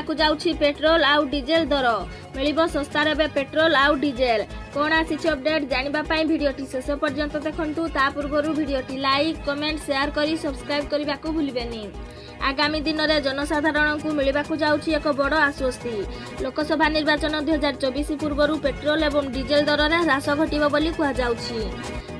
मिलवाकू जाउछि petrol आउ diesel दर मिलिबो सस्तार एबे petrol आउ डीजेल कोन आसीछि अपडेट जानिबा पई भिडियोटी शेष पर्यंत देखंतु। ता पूर्वरु भिडियोटी लाइक कमेंट शेयर करी सब्सक्राइब करबाकू भूलिबेनी। आगामी दिन में जनसाधारण को मिलवाकू जाउछि एक बड़ आश्वस्ति। लोकसभा निर्वाचन 2024 पूर्व पेट्रोल एवं डीजेल दर में ह्रास घटिबो बोली कहा जाउछि।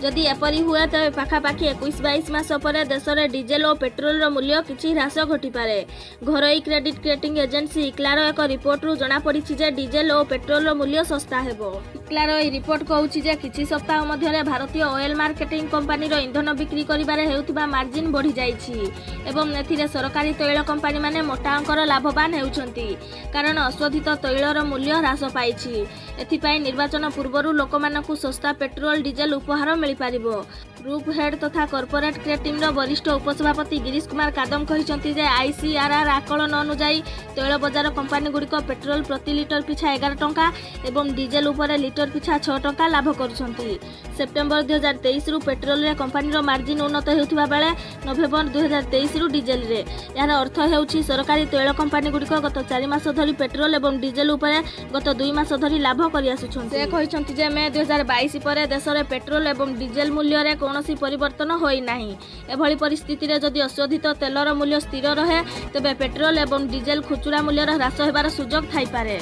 जदि एपरी हुए तेज पाखापाखि 21-22 मास पर देश में डीजेल और पेट्रोल मूल्य किछि ह्रास घटिपारे। घरोई क्रेडिट रेटिंग एजेंसी इक्लार एक रिपोर्ट रु जना पड़ी जे डीजेल और पेट्रोल मूल्य सस्ता हेबो। इक्लार यह रिपोर्ट कहूछि जे किछि सप्ताह मध्य भारतीय ऑयल मार्केटिंग कंपनी इंधन बिक्री करिबारे हेउथिबा मार्जिन बढ़ी जाइछि एवं एथिरे सरकारी तैल कंपनी माने मोटा अंकर लाभवान हेउछंती कारण अशोधित तैलर मूल्य ह्रास पाइछि। एथिपाई निर्वाचन पूर्वरु लोकमानकु सस्ता पेट्रोल डीजेल उपहार मिल पारिबो। ग्रुप हेड तथा कॉर्पोरेट क्रेटिम वरिष्ठ उपसभापति गिरीश कुमार कादम कहिसंती जे आईसीआरआर आकलन अनुसार तैल बजार कंपनी गुड़िक पेट्रोल प्रति लिटर पिछा 11 टंका एवं डीजेल उपरे लिटर पिछा 6 टंका लाभ करुछंती। सेप्टेम्बर 2023 रु पेट्रोल रे कंपनी मार्जिन उन्नत हेउथिबा बेले नवेम्बर 2023 रु डीजेल रे यार अर्थ हेउछि सरकारी तैल कंपनी गुड़िक गत 4 मास धरी पेट्रोल एवं डीजेल उपरे गत 2 मास धरी लाभ करि आसुछंती। से कहिसंती जे मे 2022 पर देश रे पेट्रोल एवं डीजेल मूल्य रे कौनसी परिवर्तन होई नाही। एभली परिस्थिति रे जदि अशोधित तेलर मूल्य स्थिर रहे तेबे पेट्रोल एवं डीजेल खुचुरा मूल्यर ह्रास हेबार सुजोग थाइपारे।